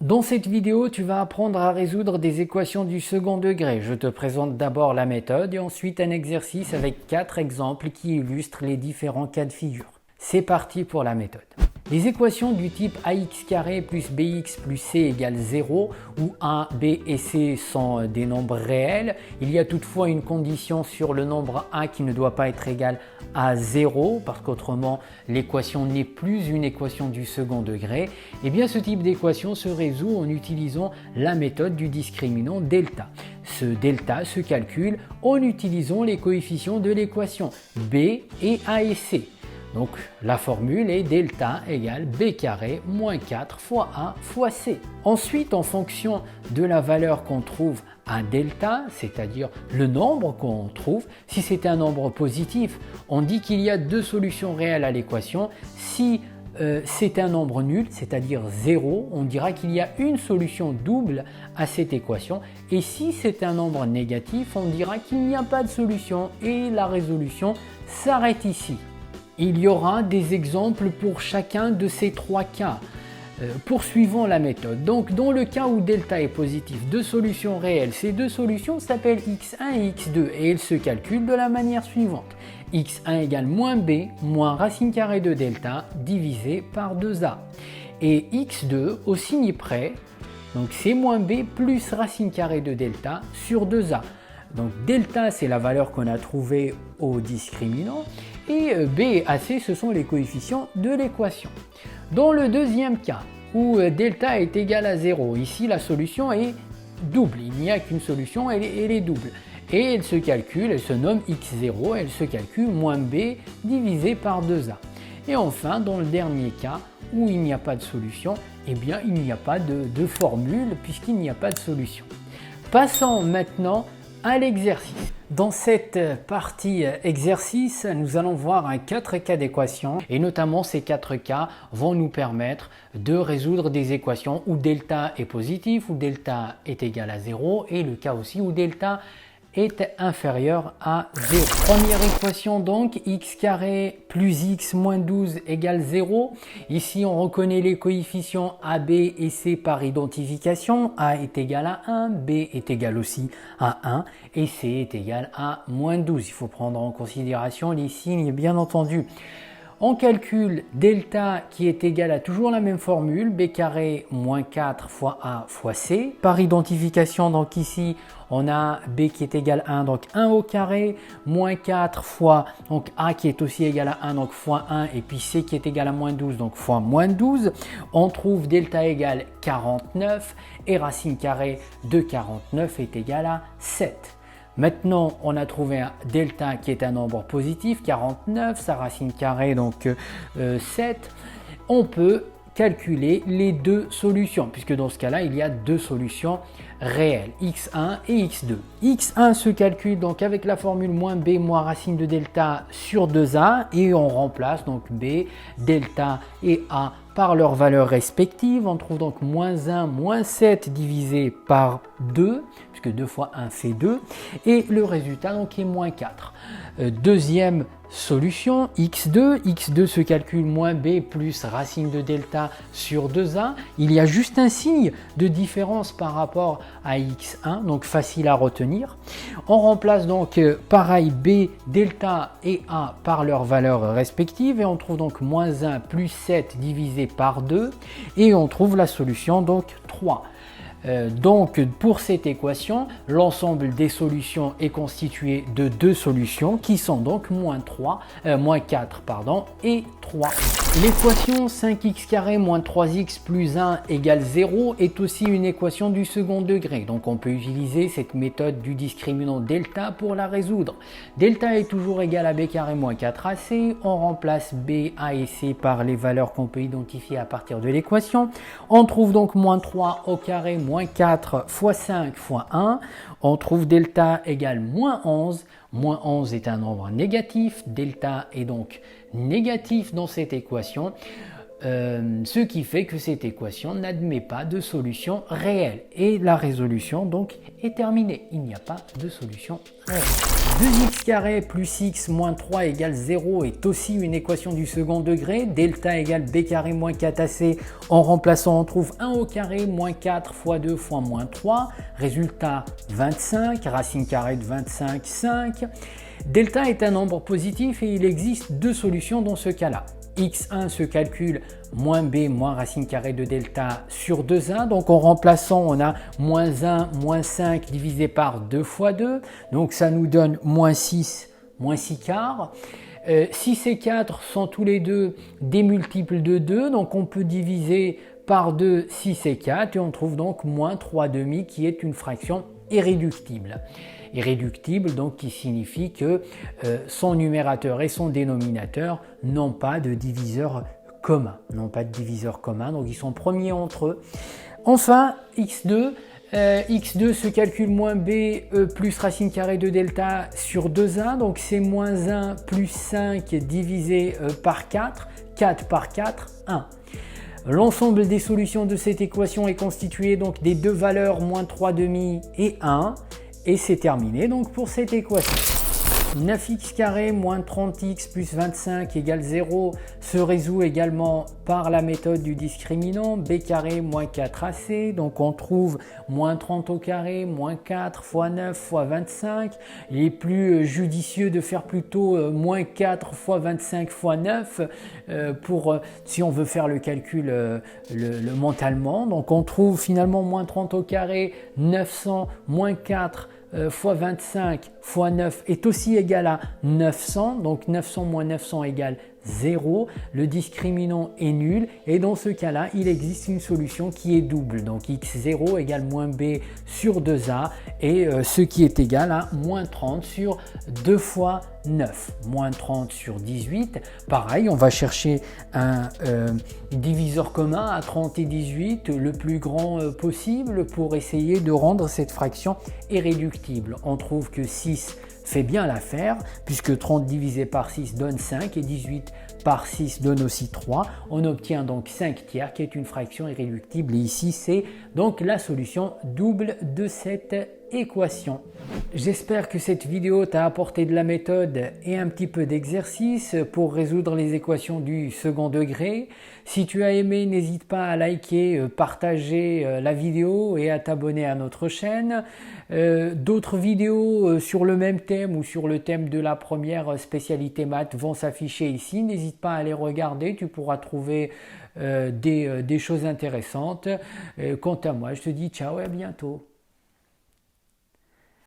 Dans cette vidéo, tu vas apprendre à résoudre des équations du second degré. Je te présente d'abord la méthode et ensuite un exercice avec 4 exemples qui illustrent les différents cas de figure. C'est parti pour la méthode. Les équations du type ax carré plus bx plus c égale 0, où a, b et c sont des nombres réels. Il y a toutefois une condition sur le nombre a qui ne doit pas être égal à 0, parce qu'autrement l'équation n'est plus une équation du second degré. Et bien ce type d'équation se résout en utilisant la méthode du discriminant delta. Ce delta se calcule en utilisant les coefficients de l'équation b et a et c. Donc la formule est delta égale b carré moins 4 fois a fois c. Ensuite, en fonction de la valeur qu'on trouve à delta, c'est-à-dire le nombre qu'on trouve, si c'est un nombre positif, on dit qu'il y a deux solutions réelles à l'équation. Si c'est un nombre nul, c'est-à-dire 0, on dira qu'il y a une solution double à cette équation. Et si c'est un nombre négatif, on dira qu'il n'y a pas de solution et la résolution s'arrête ici. Il y aura des exemples pour chacun de ces trois cas. Poursuivons la méthode. Donc, dans le cas où delta est positif, deux solutions réelles, ces deux solutions s'appellent x1 et x2 et elles se calculent de la manière suivante. x1 égale moins b moins racine carrée de delta divisé par 2a. Et x2 au signe près, donc c'est moins b plus racine carrée de delta sur 2a. Donc delta c'est la valeur qu'on a trouvée au discriminant et b et ac ce sont les coefficients de l'équation. Dans le deuxième cas où delta est égal à 0, ici la solution est double, il n'y a qu'une solution, elle est double. Et elle se calcule, elle se nomme x0, elle se calcule moins b divisé par 2a. Et enfin, dans le dernier cas où il n'y a pas de solution, eh bien il n'y a pas de formule puisqu'il n'y a pas de solution. Passons maintenant à l'exercice. Dans cette partie exercice, nous allons voir 4 cas d'équations et notamment ces 4 cas vont nous permettre de résoudre des équations où delta est positif, où delta est égal à 0 et le cas aussi où delta est inférieur à 0. Première équation donc, x carré plus x moins 12 égale 0. Ici on reconnaît les coefficients a, b et c par identification. A est égal à 1, b est égal aussi à 1 et c est égal à moins 12. Il faut prendre en considération les signes bien entendu. On calcule delta qui est égal à toujours la même formule, b carré moins 4 fois a fois c. Par identification, donc ici, on a b qui est égal à 1, donc 1 au carré, moins 4 fois donc a qui est aussi égal à 1, donc fois 1, et puis c qui est égal à moins 12, donc fois moins 12. On trouve delta égale 49 et racine carrée de 49 est égal à 7. Maintenant, on a trouvé un delta qui est un nombre positif, 49, sa racine carrée donc 7. On peut calculer les deux solutions, puisque dans ce cas-là, il y a deux solutions réelles, x1 et x2. x1 se calcule donc avec la formule moins b moins racine de delta sur 2a et on remplace donc b, delta et a par leurs valeurs respectives. On trouve donc moins 1, moins 7 divisé par 2, puisque 2 fois 1 fait 2, et le résultat donc est moins 4. Deuxième solution, x2 se calcule moins b plus racine de delta sur 2a. Il y a juste un signe de différence par rapport à x1, donc facile à retenir. On remplace donc pareil b, delta et a par leurs valeurs respectives et on trouve donc moins 1 plus 7 divisé par 2 et on trouve la solution donc 3. Donc pour cette équation, l'ensemble des solutions est constitué de deux solutions qui sont donc moins 4 et 3. L'équation 5x carré moins 3x plus 1 égale 0 est aussi une équation du second degré. Donc on peut utiliser cette méthode du discriminant delta pour la résoudre. Delta est toujours égal à b carré moins 4ac. On remplace b, a et c par les valeurs qu'on peut identifier à partir de l'équation. On trouve donc moins 3 au carré moins 4 fois 5 fois 1. On trouve delta égale moins 11. Moins 11 est un nombre négatif. Delta est donc négatif dans cette équation. ce qui fait que cette équation n'admet pas de solution réelle. Et la résolution donc est terminée. Il n'y a pas de solution réelle. 2x carré plus x moins 3 égale 0 est aussi une équation du second degré. Delta égale b carré moins 4ac. En remplaçant, on trouve 1 au carré moins 4 fois 2 fois moins 3. Résultat 25. Racine carrée de 25, 5. Delta est un nombre positif et il existe deux solutions dans ce cas-là. x1 se calcule moins b moins racine carrée de delta sur 2a. Donc en remplaçant, on a moins 1 moins 5 divisé par 2 fois 2. Donc ça nous donne moins 6 quarts. 6 et 4 sont tous les deux des multiples de 2. Donc on peut diviser par 2 6 et 4 et on trouve donc moins 3 demi qui est une fraction irréductible. Irréductible donc qui signifie que son numérateur et son dénominateur n'ont pas de diviseur commun. Donc ils sont premiers entre eux. Enfin, x2. x2 se calcule moins b plus racine carrée de delta sur 2a. Donc c'est moins 1 plus 5 divisé par 4. 4 par 4, 1. L'ensemble des solutions de cette équation est constitué donc des deux valeurs moins 3 demi et 1. Et c'est terminé donc pour cette équation. 9x carré moins 30x plus 25 égale 0 se résout également par la méthode du discriminant b carré moins 4ac. Donc on trouve moins 30 au carré moins 4 fois 9 fois 25. Il est plus judicieux de faire plutôt moins 4 fois 25 fois 9 si on veut faire le calcul mentalement. Donc on trouve finalement moins 30 au carré 900 moins 4 fois 25 fois 9 est aussi égal à 900, donc 900 moins 900 égale 0, le discriminant est nul et dans ce cas-là, il existe une solution qui est double, donc x0 égale moins b sur 2a et ce qui est égal à moins 30 sur 2 fois 9, moins 30 sur 18. Pareil, on va chercher un diviseur commun à 30 et 18, le plus grand possible pour essayer de rendre cette fraction irréductible. On trouve que 6 fait bien l'affaire puisque 30 divisé par 6 donne 5 et 18 par 6 donne aussi 3. On obtient donc 5 tiers qui est une fraction irréductible et ici c'est donc la solution double de cette équation. J'espère que cette vidéo t'a apporté de la méthode et un petit peu d'exercice pour résoudre les équations du second degré. Si tu as aimé, n'hésite pas à liker, partager la vidéo et à t'abonner à notre chaîne. D'autres vidéos sur le même thème ou sur le thème de la première spécialité maths vont s'afficher ici. N'hésite pas à les regarder, tu pourras trouver des choses intéressantes. Quant à moi, je te dis ciao et à bientôt.